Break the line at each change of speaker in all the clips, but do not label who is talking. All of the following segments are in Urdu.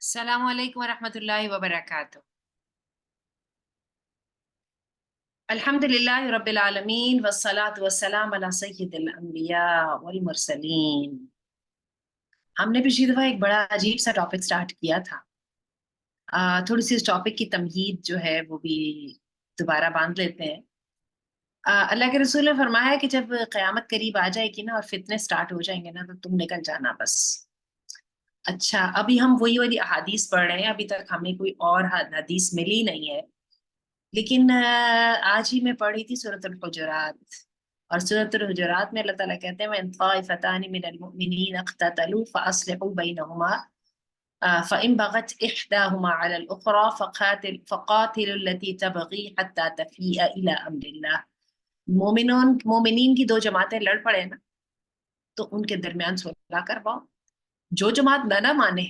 السلام علیکم ورحمۃ اللہ وبرکاتہ۔ الحمد للہ رب العالمین والصلاة والسلام علی سید الانبیاء والمرسلین۔ ہم نے پچھلی دفعہ ایک بڑا عجیب سا ٹاپک سٹارٹ کیا تھا۔ تھوڑی سی اس ٹاپک کی تمہید جو ہے وہ بھی دوبارہ باندھ لیتے ہیں۔ اللہ کے رسول نے فرمایا کہ جب قیامت قریب آ جائے گی نا اور فتنے سٹارٹ ہو جائیں گے نا تو تم نکل جانا بس۔ اچھا، ابھی ہم وہی والی احادیث پڑھ رہے ہیں، ابھی تک ہمیں کوئی اور حدیث ملی نہیں ہے، لیکن آج ہی میں پڑھی تھی سورۃ الحجرات، اور سورۃ الحجرات میں اللہ تعالیٰ کہتے ہیں وَإِن طَائِفَتَانِ مِنَ الْمُؤْمِنِينَ اقْتَتَلُوا فَأَصْلِحُوا بَيْنَهُمَا فَإِن بَغَتْ إِحْدَاهُمَا عَلَى الْأُخْرَى فَقَاتِلُوا الَّتِي تَبْغِي حَتَّى تَفِيءَ إِلَى أَمْرِ اللَّهِ۔ مومنین کی دو جماعتیں لڑ پڑے نا تو ان کے درمیان صلح کرواؤ۔ جو جماعت نہ مانے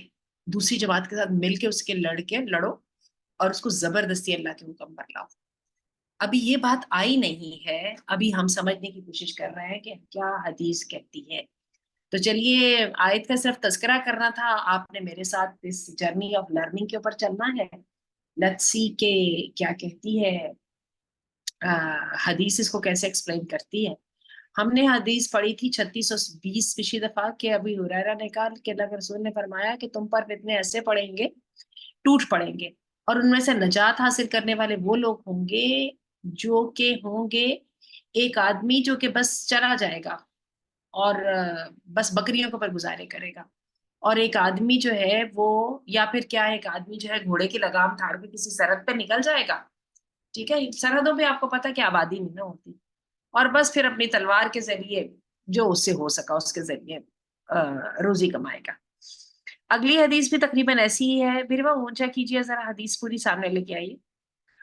دوسری جماعت کے ساتھ مل کے اس کے لڑو اور اس کو زبردستی اللہ کے حکم پر لاؤ۔ ابھی یہ بات آئی نہیں ہے، ابھی ہم سمجھنے کی کوشش کر رہے ہیں کہ کیا حدیث کہتی ہے۔ تو چلیے، آیت کا صرف تذکرہ کرنا تھا، آپ نے میرے ساتھ اس جرنی آف لرننگ کے اوپر چلنا ہے۔ لیٹس سی کہ کیا کہتی ہے حدیث، اس کو کیسے ایکسپلین کرتی ہے۔ ہم نے حدیث پڑھی تھی 3620 پچھلی دفعہ کہ ابھی ہریرہ نے کہا کہ اللہ کے رسول نے فرمایا کہ تم پر فتنے ایسے پڑیں گے، ٹوٹ پڑیں گے، اور ان میں سے نجات حاصل کرنے والے وہ لوگ ہوں گے جو کہ ہوں گے ایک آدمی جو کہ بس چلا جائے گا اور بس بکریوں کے اوپر گزارے کرے گا، اور ایک آدمی جو ہے وہ، یا پھر کیا، ایک آدمی جو ہے گھوڑے کی لگام تھاڑ کے کسی سرحد پہ نکل جائے گا۔ ٹھیک ہے، سرحدوں پہ آپ کو پتا کہ آبادی نہیں نہ ہوتی، اور بس پھر اپنی تلوار کے ذریعے جو اس سے ہو سکا اس کے ذریعے روزی کمائے گا۔ اگلی حدیث بھی تقریباً ایسی ہی ہے۔ بیروا اونچا کیجیے ذرا، حدیث پوری سامنے لے کے آئیے۔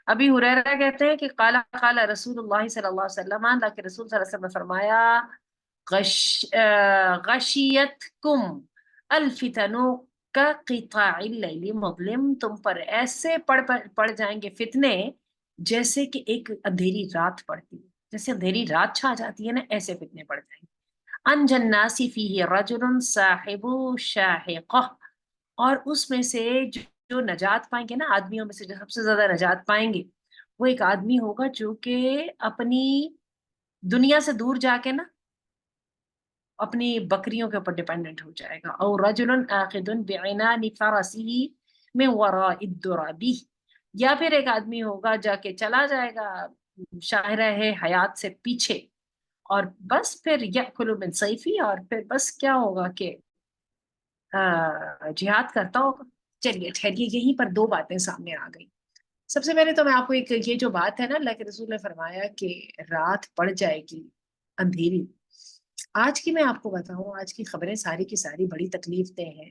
ابھی ہریرہ کہتے ہیں کہ قال رسول اللہ صلی اللہ علیہ وسلم، اللہ کے رسول صلی اللہ علیہ وسلم نے فرمایا غشیتکم الفتن کقطاع اللیل مظلم، تم پر ایسے پڑ جائیں گے فتنے جیسے کہ ایک اندھیری رات پڑتی ہے، جیسے اندھیری رات چھا جاتی ہے نا، ایسے فتنے پڑ جائیں گے۔ انجن الناس فیہ رجل صاحب شاحقہ، اور اس میں سے جو نجات پائیں گے نا، آدمیوں میں سے جو سب سے زیادہ نجات پائیں گے وہ ایک آدمی ہوگا جو کہ اپنی دنیا سے دور جا کے نا اپنی بکریوں کے اوپر ڈیپینڈنٹ ہو جائے گا۔ اور رجل آخذ بعنان فرسہ من وراء الدراب، یا پھر ایک آدمی ہوگا جا کے چلا جائے گا شاہراہ حیات سے پیچھے، اور بس پھر یأکل من سیفی، اور پھر بس کیا ہوگا کہ جہاد کرتا ہوگا۔ چلیے ٹھہریے، یہیں پر دو باتیں سامنے آ گئی۔ سب سے پہلے تو میں آپ کو ایک یہ جو بات ہے نا، اللہ کے رسول نے فرمایا کہ رات پڑ جائے گی اندھیری، آج کی میں آپ کو بتاؤں، آج کی خبریں ساری کی ساری بڑی تکلیف دہ ہیں۔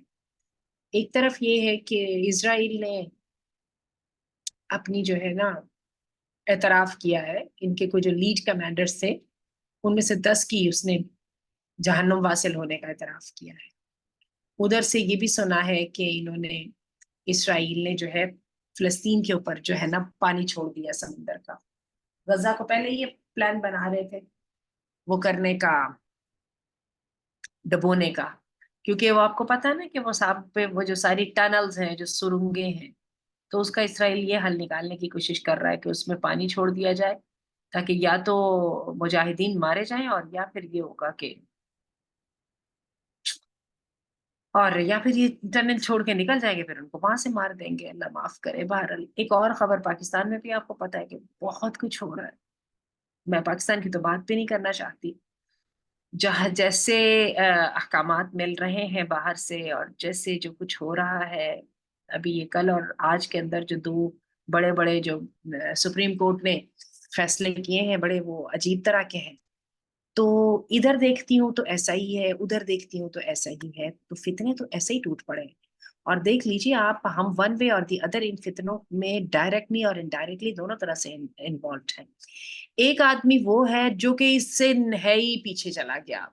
ایک طرف یہ ہے کہ اسرائیل نے اپنی جو ہے نا اعتراف کیا ہے، ان کے کوئی جو لیڈ کمانڈرز تھے ان میں سے 10 کی اس نے جہنم واصل ہونے کا اعتراف کیا ہے۔ ادھر سے یہ بھی سنا ہے کہ انہوں نے، اسرائیل نے جو ہے فلسطین کے اوپر جو ہے نا پانی چھوڑ دیا سمندر کا۔ غزہ کو پہلے یہ پلان بنا رہے تھے وہ کرنے کا، ڈبونے کا، کیونکہ وہ آپ کو پتا ہے نا کہ وہ صاحب پہ وہ جو ساری ٹنلز ہیں، جو سرنگیں ہیں، تو اس کا اسرائیل یہ حل نکالنے کی کوشش کر رہا ہے کہ اس میں پانی چھوڑ دیا جائے تاکہ یا تو مجاہدین مارے جائیں، اور یا پھر یہ ہوگا کہ یا پھر یہ ٹنل چھوڑ کے نکل جائیں گے، پھر ان کو وہاں سے مار دیں گے، اللہ معاف کرے۔ بہرحال ایک اور خبر پاکستان میں بھی آپ کو پتا ہے کہ بہت کچھ ہو رہا ہے، میں پاکستان کی تو بات بھی نہیں کرنا چاہتی، جہاں جیسے احکامات مل رہے ہیں باہر سے، اور جیسے جو کچھ ہو رہا ہے ابھی یہ کل اور آج کے اندر، جو دو بڑے بڑے جو سپریم کورٹ نے فیصلے کیے ہیں، بڑے وہ عجیب طرح کے ہیں۔ تو ادھر دیکھتی ہوں تو ایسا ہی ہے، ادھر دیکھتی ہوں تو ایسا ہی ہے، تو فتنے تو ایسے ہی ٹوٹ پڑے ہیں۔ اور دیکھ لیجیے آپ، ہم ون وے اور دی ادر ان فتنوں میں ڈائریکٹلی اور انڈائریکٹلی دونوں طرح سے انوالوڈ ہیں۔ ایک آدمی وہ ہے جو کہ اس سے ہے ہی پیچھے چلا گیا،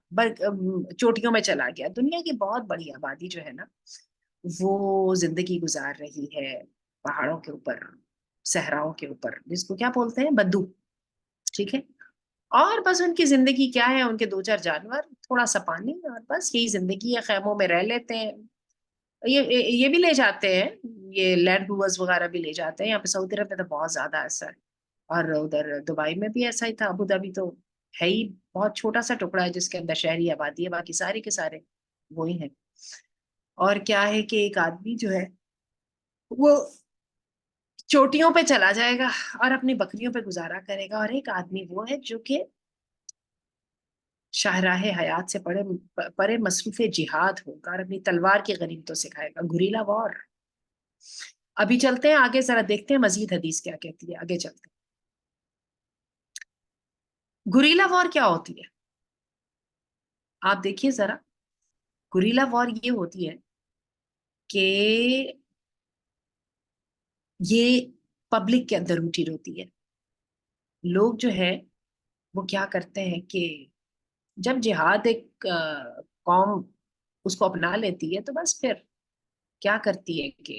چوٹیوں میں چلا گیا۔ دنیا کی بہت بڑی آبادی جو ہے نا وہ زندگی گزار رہی ہے پہاڑوں کے اوپر، صحراؤں کے اوپر، جس کو کیا بولتے ہیں، بدو، ٹھیک ہے۔ اور بس ان کی زندگی کیا ہے، ان کے دو چار جانور، تھوڑا سا پانی، اور بس یہی زندگی ہے، خیموں میں رہ لیتے ہیں، یہ بھی لے جاتے ہیں، یہ لینڈ کروزرز وغیرہ بھی لے جاتے ہیں، یہاں پہ سعودی عرب میں تو بہت زیادہ ایسا ہے، اور ادھر دبئی میں بھی ایسا ہی تھا، ابو دھابی تو ہے ہی بہت چھوٹا سا ٹکڑا ہے جس کے اندر شہری آبادی ہے، باقی سارے کے سارے وہی ہیں۔ اور کیا ہے کہ ایک آدمی جو ہے وہ چوٹیوں پہ چلا جائے گا اور اپنی بکریوں پہ گزارا کرے گا، اور ایک آدمی وہ ہے جو کہ شاہراہ حیات سے پرے مصروف جہاد ہوگا اور اپنی تلوار کی غنیمتوں سکھائے گا، گوریلا وار۔ ابھی چلتے ہیں آگے، ذرا دیکھتے ہیں مزید حدیث کیا کہتی ہے، آگے چلتے ہیں۔ گوریلا وار کیا ہوتی ہے؟ آپ دیکھیے ذرا، گوریلا وار یہ ہوتی ہے کہ یہ پبلک کے اندر روٹی ہوتی ہے۔ لوگ جو ہے وہ کیا کرتے ہیں کہ جب جہاد ایک قوم اس کو اپنا لیتی ہے تو بس پھر کیا کرتی ہے کہ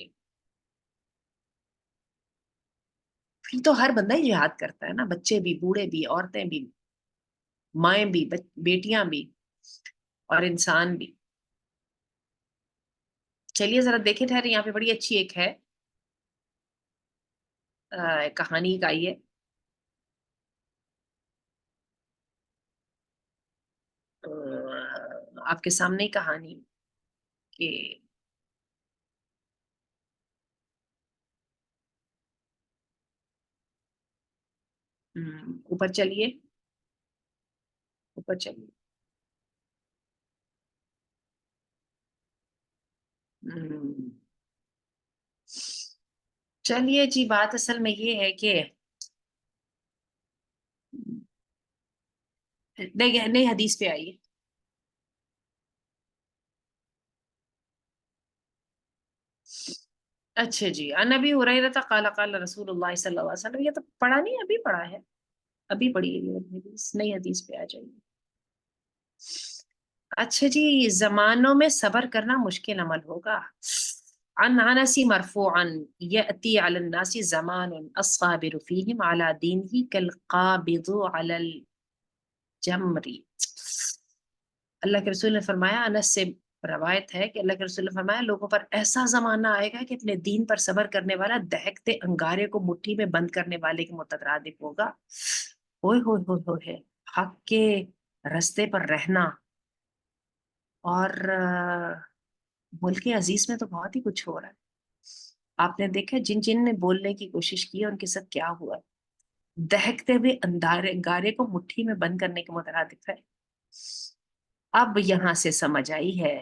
پھر تو ہر بندہ ہی جہاد کرتا ہے نا، بچے بھی، بوڑھے بھی، عورتیں بھی، مائیں بھی، بیٹیاں بھی، اور انسان بھی۔ چلیے ذرا دیکھیں، ٹھہرے، یہاں پہ بڑی اچھی ایک ہے کہانی کا آئی ہے۔ آپ کے سامنے ہی کہانی کہ اوپر چلیے، اوپر چلیے۔ ہم، چلیے جی، بات اصل میں یہ ہے کہ نہیں، نئی حدیث پہ آئیے۔ اچھا جی، عن ابی ہریرہ قال قال رسول اللہ صلی اللہ علیہ وسلم، یہ تو پڑھا نہیں، ابھی پڑھا ہے، ابھی پڑھی ہے یہ حدیث، نئی حدیث پہ آ جائیے۔ اچھا جی، زمانوں میں صبر کرنا مشکل عمل ہوگا۔ عن انس مرفوعا یأتی علی الناس زمان الصابر فیہم علی دینہ کالقابض علی الجمر۔ اللہ کے رسول نے فرمایا، انس سے روایت ہے کہ اللہ کے رسول نے فرمایا، لوگوں پر ایسا زمانہ آئے گا کہ اپنے دین پر صبر کرنے والا دہکتے انگارے کو مٹھی میں بند کرنے والے کے مترادف ہوگا۔ ہوئے ہوئے ہوئے ہوئے، حق کے رستے پر رہنا، اور ملک عزیز میں تو بہت ہی کچھ ہو رہا ہے۔ آپ نے دیکھا جن جن نے بولنے کی کوشش کی ان کے ساتھ کیا ہوا، دہکتے ہوئے انگارے کو مٹھی میں بند کرنے کے مترادف ہے۔ اب یہاں سے سمجھ آئی ہے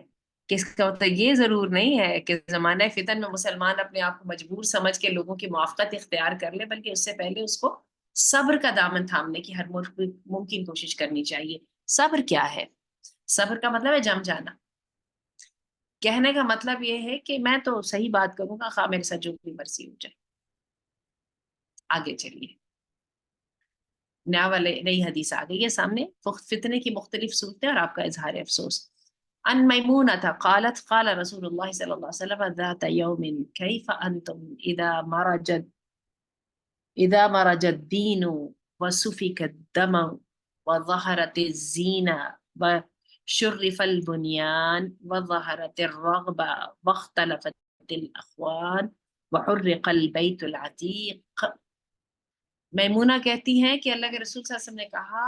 کہ اس کا مطلب یہ ضرور نہیں ہے کہ زمانہ فتن میں مسلمان اپنے آپ کو مجبور سمجھ کے لوگوں کی موافقت اختیار کر لے، بلکہ اس سے پہلے اس کو صبر کا دامن تھامنے کی ہر ممکن کوشش کرنی چاہیے۔ صبر کیا ہے؟ صبر کا مطلب ہے جم جانا۔ کہنے کا مطلب یہ ہے کہ میں تو صحیح بات کروں گا، خواہ میرے ساتھ جو بھی مرضی ہو جائے۔ آگے چلیے، نئی حدیث آ گئی ہے سامنے، فتنے کی مختلف صورتیں اور آپ کا اظہار افسوس۔ عن میمونة قالت قال رسول الله صلى الله عليه وسلم ذات يوم كيف أنتم إذا مرج الدين وسفك الدم وظهرت الزينة وشرف البنيان وظهرت الرغبة واختلفت الأخوان وحرق البيت العتيق۔ میمونہ کہتی ہیں کہ اللہ کے رسول صلی اللہ علیہ وسلم نے کہا،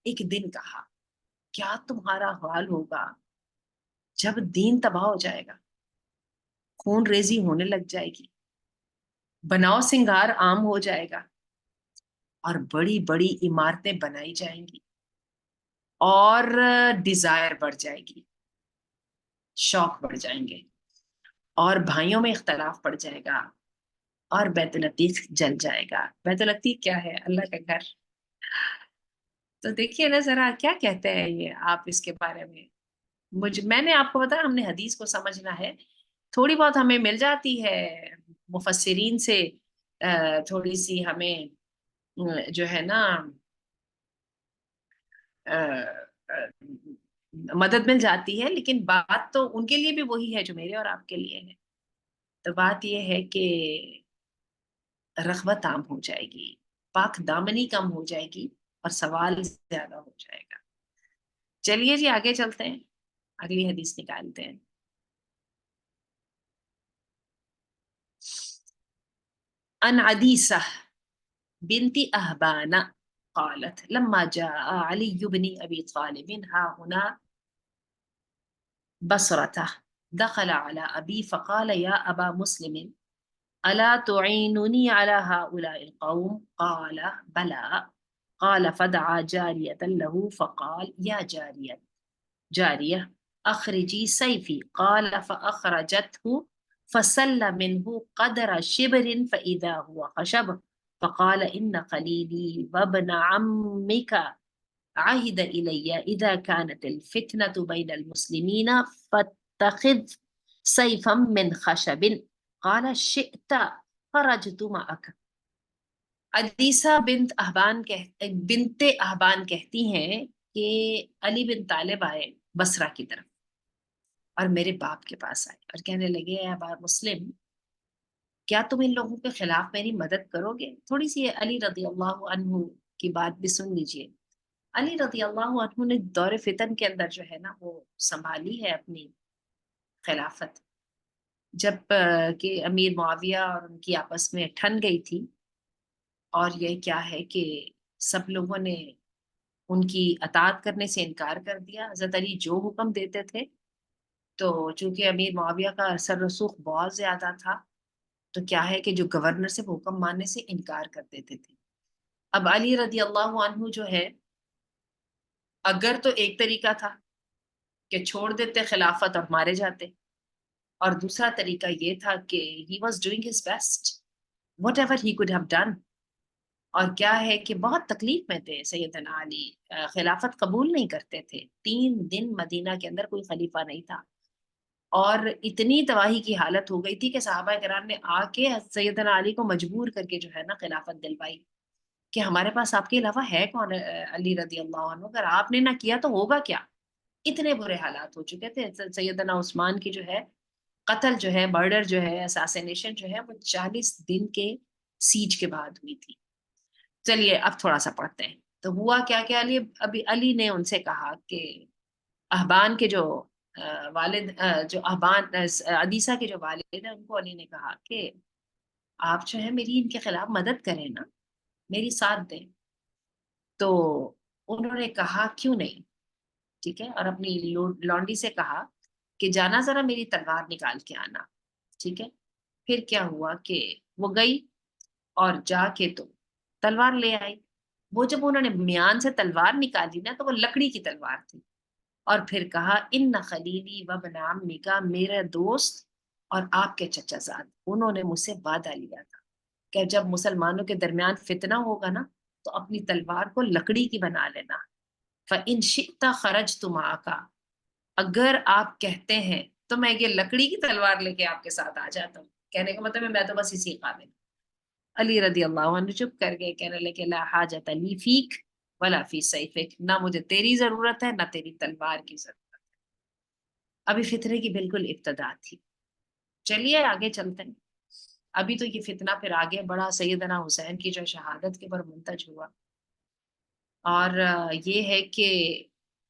ایک دن کہا، کیا تمہارا حال ہوگا جب دین تباہ ہو جائے گا، خون ریزی ہونے لگ جائے گی، بناؤ سنگار عام ہو جائے گا، اور بڑی بڑی عمارتیں بنائی جائیں گی، اور ڈیزائر بڑھ جائے گی، شوق بڑھ جائیں گے، اور بھائیوں میں اختلاف پڑ جائے گا، اور بیت العتیق جل جائے گا۔ بیت العتیق کیا ہے؟ اللہ کا گھر۔ تو دیکھیے نا ذرا کیا کہتے ہیں یہ آپ اس کے بارے میں۔ میں نے آپ کو بتایا، ہم نے حدیث کو سمجھنا ہے، تھوڑی بہت ہمیں مل جاتی ہے مفسرین سے، تھوڑی سی ہمیں جو ہے نا مدد مل جاتی ہے، لیکن بات تو ان کے لیے بھی وہی ہے جو میرے اور آپ کے لیے ہے۔ تو بات یہ ہے کہ رغبت عام ہو جائے گی، پاک دامنی کم ہو جائے گی، اور سوال زیادہ ہو جائے گا۔ چلیے جی آگے چلتے ہیں، اگلی حدیث نکالتے ہیں۔ عن عديسة بنت أهبان قالت لما جاء علي بن أبي طالب ها هنا بصرته دخل على أبي فقال يا أبا مسلم ألا تعينني على هؤلاء القوم؟ قال بلى. قال فدعا جارية له فقال يا جارية أخرجي سيفي. قال فأخرجته فسل منه قدر شبر فإذا هو خشب. فقال إن خليلي وابن عمك عهد إلي إذا كانت الفتنة بين المسلمين فاتخذ سيفا من خشب. قال شئت خرجت معك. عدیسہ بنت احبان کہتی ہیں کہ علی بن طالب آئے بصرہ کی طرف اور میرے باپ کے پاس آئے اور کہنے لگے اے ابا مسلم، کیا تم ان لوگوں کے خلاف میری مدد کرو گے؟ تھوڑی سی علی رضی اللہ عنہ کی بات بھی سن لیجئے۔ علی رضی اللہ عنہ نے دور فتن کے اندر جو ہے نا وہ سنبھالی ہے اپنی خلافت، جب کہ امیر معاویہ اور ان کی آپس میں ٹھن گئی تھی، اور یہ کیا ہے کہ سب لوگوں نے ان کی اطاعت کرنے سے انکار کر دیا۔ حضرت علی جو حکم دیتے تھے، تو چونکہ امیر معاویہ کا اثر رسوخ بہت زیادہ تھا، تو کیا ہے کہ جو گورنر سے وہ حکم ماننے سے انکار کر دیتے تھے۔ اب علی رضی اللہ عنہ جو ہے، اگر تو ایک طریقہ تھا کہ چھوڑ دیتے خلافت اور مارے جاتے، اور دوسرا طریقہ یہ تھا کہ he was doing his best whatever he could have done، اور کیا ہے کہ بہت تکلیف میں تھے سیدنا علی، خلافت قبول نہیں کرتے تھے۔ 3 دن مدینہ کے اندر کوئی خلیفہ نہیں تھا، اور اتنی تباہی کی حالت ہو گئی تھی کہ صحابہ کرام نے آ کے سیدنا علی کو مجبور کر کے جو ہے نا خلافت دلوائی کہ ہمارے پاس آپ کے علاوہ ہے کون علی رضی اللہ عنہ، اگر آپ نے نہ کیا تو ہوگا کیا؟ اتنے برے حالات ہو چکے تھے۔ سیدنا عثمان کی جو ہے قتل جو ہے، مرڈر جو ہے، اساسینیشن جو ہے، وہ 40 دن کے سیج کے بعد ہوئی تھی۔ چلیے اب تھوڑا سا پڑھتے ہیں۔ تو ہوا کیا کہ علی نے ان سے کہا کہ احبان کے جو والد، جو احبان عدیسہ کے جو والد ہیں، ان کو علی نے کہا کہ آپ جو ہے میری ان کے خلاف مدد کریں نا، میری ساتھ دیں۔ تو انہوں نے کہا کیوں نہیں، ٹھیک ہے، اور اپنی لونڈی سے کہا کہ جانا ذرا میری تلوار نکال کے آنا، ٹھیک ہے۔ پھر کیا ہوا کہ وہ گئی اور جا کے تو تلوار لے آئی۔ وہ جب انہوں نے میان سے تلوار نکالی نا، تو وہ لکڑی کی تلوار تھی، اور پھر کہا ان خلیلی و ابن عمی کا، میرا دوست اور آپ کے چچا زاد، انہوں نے مجھ سے وعدہ لیا تھا کہ جب مسلمانوں کے درمیان فتنہ ہوگا نا تو اپنی تلوار کو لکڑی کی بنا لینا۔ فَإِن شِئْتَ خَرَجْتُ مَعَكَ، اگر آپ کہتے ہیں تو میں یہ لکڑی کی تلوار لے کے آپ کے ساتھ آ جاتا ہوں۔ کہنے کا مطلب ہے میں تو بس اسی قابل۔ علی رضی اللہ عنہ چپ کر گئے، کہنے لگے لا حاجت لی فیک ولا فی سیفک، نہ مجھے تیری ضرورت ہے نہ تیری تلوار کی ضرورت ہے۔ ابھی فتنے کی بالکل ابتدا تھی۔ چلیے آگے چلتے ہیں۔ ابھی تو یہ فتنہ پھر آگے بڑھا، سیدنا حسین کی جو شہادت کے پر منتج ہوا، اور یہ ہے کہ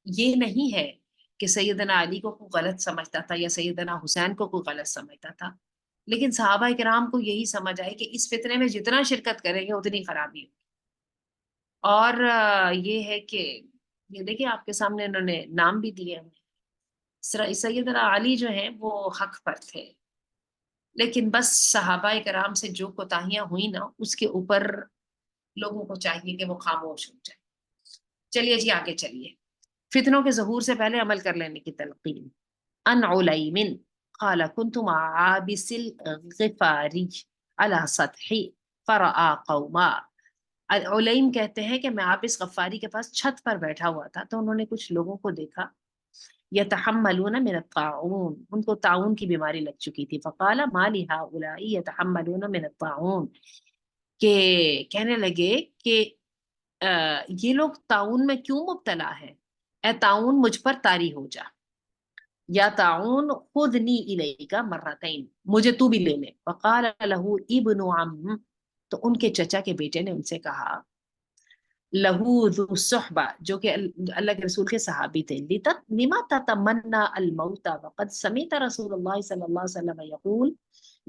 یہ نہیں ہے کہ سیدنا علی کو کوئی غلط سمجھتا تھا یا سیدنا حسین کو کوئی غلط سمجھتا تھا، لیکن صحابہ کرام کو یہی سمجھ آئی کہ اس فتنے میں جتنا شرکت کریں گے اتنی خرابی ہوگی۔ اور یہ ہے کہ یہ دیکھیں آپ کے سامنے انہوں نے نام بھی دیے ہیں۔ سیدنا علی جو ہیں وہ حق پر تھے، لیکن بس صحابہ کرام سے جو کوتاہیاں ہوئی نا، اس کے اوپر لوگوں کو چاہیے کہ وہ خاموش ہو جائے۔ چلیے جی آگے چلیے۔ فتنوں کے ظہور سے پہلے عمل کر لینے کی تلقین۔ ان علیم قال كنت مع عابس الغفاری على سطح فرآ قوما۔ علیم کہتے ہیں کہ میں عابس غفاری کے پاس چھت پر بیٹھا ہوا تھا، تو انہوں نے کچھ لوگوں کو دیکھا یتحملون من الطاعون، ان کو طاعون کی بیماری لگ چکی تھی۔ فقال ما لهؤلاء يتحملون من الطاعون، کہ کہنے لگے کہ یہ لوگ طاعون میں کیوں مبتلا ہے؟ اے طاعون مجھ پر طاری ہو جا، یا طاعون خذنی الیک مرتین، مجھے تو بھی لے لے۔ فقال له ابن عم، تو ان کے چچا کے بیٹے نے ان سے کہا، لہو ذو الصحبہ، جو کہ اللہ کے رسول کے صحابی تھے، لما تتمنى الموت وقد سمعت رسول اللہ صلی اللہ علیہ وسلم یقول